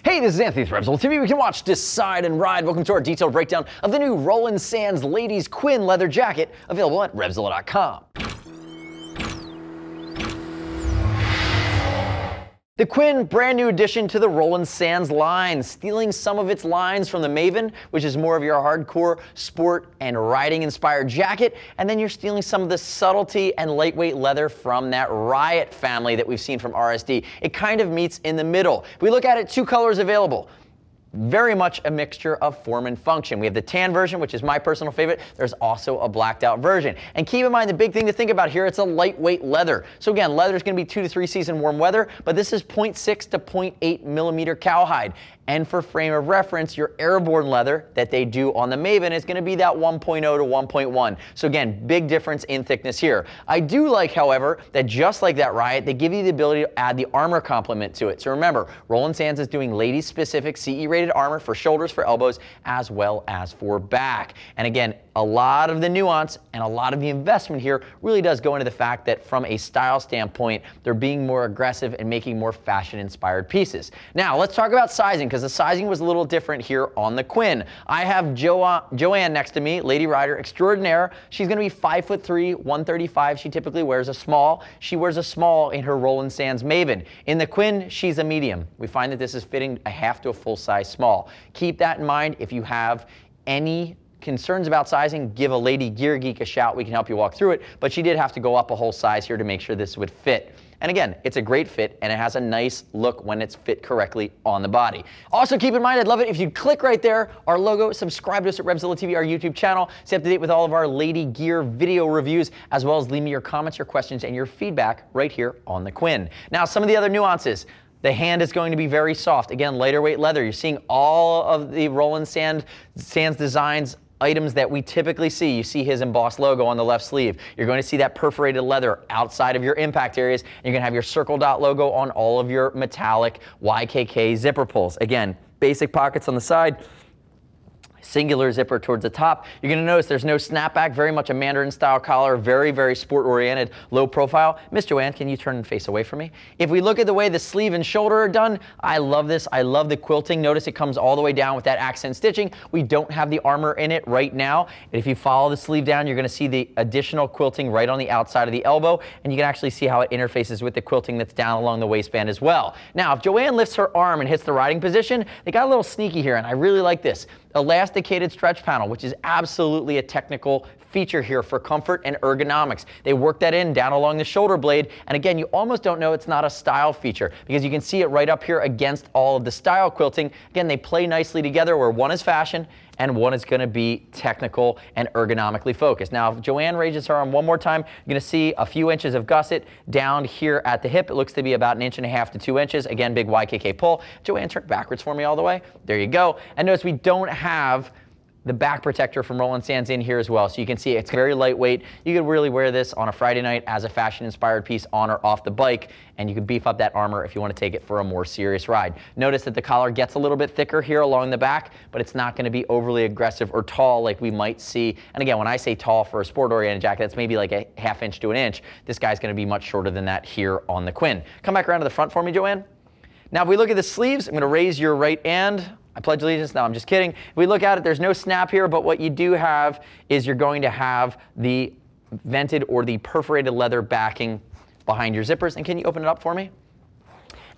Hey, this is Anthony with RevZilla TV. We can watch, decide, and ride. Welcome to our detailed breakdown of the new Roland Sands Ladies Quinn Leather Jacket, available at RevZilla.com. The Quinn, brand new addition to the Roland Sands line, stealing some of its lines from the Maven, which is more of your hardcore sport and riding inspired jacket, and then you're stealing some of the subtlety and lightweight leather from that Riot family that we've seen from RSD. It kind of meets in the middle. If we look at it, two colors available. Very much a mixture of form and function. We have the tan version, which is my personal favorite. There's also a blacked out version. And keep in mind, the big thing to think about here, it's a lightweight leather. So again, leather is going to be 2 to 3 season warm weather, but this is 0.6 to 0.8 millimeter cowhide. And for frame of reference, your airborne leather that they do on the Maven is going to be that 1.0 to 1.1. So again, big difference in thickness here. I do like, however, that just like that Riot, they give you the ability to add the armor complement to it. So remember, Roland Sands is doing ladies specific CE rated armor for shoulders, for elbows, as well as for back. And again, a lot of the nuance and a lot of the investment here really does go into the fact that from a style standpoint, they're being more aggressive and making more fashion inspired pieces. Now let's talk about sizing, because the sizing was a little different here on the Quinn. I have Joanne next to me, lady rider extraordinaire. She's going to be 5'3", 135. She typically wears a small. She wears a small in her Roland Sands Maven. In the Quinn, she's a medium. We find that this is fitting a half to a full size small. Keep that in mind. If you have any concerns about sizing, give a lady gear geek a shout. We can help you walk through it, but she did have to go up a whole size here to make sure this would fit. And again, it's a great fit, and it has a nice look when it's fit correctly on the body. Also, keep in mind, I'd love it if you'd click right there, our logo, subscribe to us at RevZilla TV, our YouTube channel, stay up to date with all of our lady gear video reviews, as well as leave me your comments, your questions, and your feedback right here on the Quinn. Now, some of the other nuances. The hand is going to be very soft. Again, lighter weight leather. You're seeing all of the Roland Sands designs items that we typically see. You see his embossed logo on the left sleeve. You're going to see that perforated leather outside of your impact areas. And you're going to have your circle dot logo on all of your metallic YKK zipper pulls. Again, basic pockets on the side. Singular zipper towards the top. You're going to notice there's no snapback, very much a Mandarin style collar, very, very sport oriented, low profile. Miss Joanne, can you turn and face away from me? If we look at the way the sleeve and shoulder are done, I love this. I love the quilting. Notice it comes all the way down with that accent stitching. We don't have the armor in it right now. And if you follow the sleeve down, you're going to see the additional quilting right on the outside of the elbow, and you can actually see how it interfaces with the quilting that's down along the waistband as well. Now, if Joanne lifts her arm and hits the riding position, they got a little sneaky here, and I really like this. Elasticated stretch panel, which is absolutely a technical feature here for comfort and ergonomics. They work that in down along the shoulder blade, and again, you almost don't know it's not a style feature because you can see it right up here against all of the style quilting. Again, they play nicely together where one is fashion and one is going to be technical and ergonomically focused. Now, if Joanne raises her arm one more time, you're going to see a few inches of gusset down here at the hip. It looks to be about 1.5 inches to 2 inches. Again, big YKK pull. Joanne, turn backwards for me all the way. There you go. And notice we don't have the back protector from Roland Sands in here as well. So you can see it's very lightweight. You could really wear this on a Friday night as a fashion-inspired piece on or off the bike, and you can beef up that armor if you want to take it for a more serious ride. Notice that the collar gets a little bit thicker here along the back, but it's not going to be overly aggressive or tall like we might see. And again, when I say tall for a sport-oriented jacket, that's maybe like a 1/2 inch to 1 inch. This guy's going to be much shorter than that here on the Quinn. Come back around to the front for me, Joanne. Now, if we look at the sleeves, I'm going to raise your right hand. I pledge allegiance. No, I'm just kidding. If we look at it, there's no snap here, but what you do have is you're going to have the vented or the perforated leather backing behind your zippers. And can you open it up for me?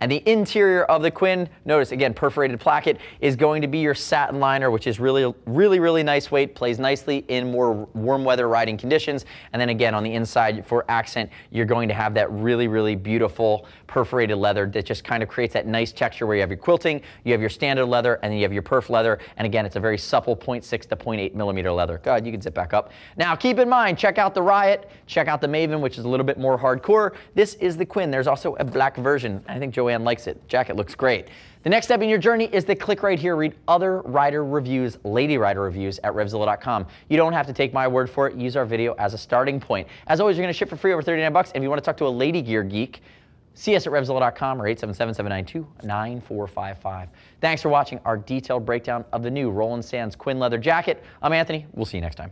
And the interior of the Quinn, notice again, perforated placket, is going to be your satin liner, which is really, really, really nice weight, plays nicely in more warm weather riding conditions. And then again, on the inside for accent, you're going to have that really, really beautiful perforated leather that just kind of creates that nice texture where you have your quilting, you have your standard leather, and then you have your perf leather. And again, it's a very supple 0.6 to 0.8 millimeter leather. God, you can zip back up. Now, keep in mind, check out the Riot, check out the Maven, which is a little bit more hardcore. This is the Quinn. There's also a black version. I think Joanne likes it. Jacket looks great. The next step in your journey is to click right here, read other rider reviews, lady rider reviews at RevZilla.com. You don't have to take my word for it. Use our video as a starting point. As always, you're going to ship for free over 39 bucks. If you want to talk to a lady gear geek, see us at RevZilla.com or 877-792-9455. Thanks for watching our detailed breakdown of the new Roland Sands Quinn Leather Jacket. I'm Anthony. We'll see you next time.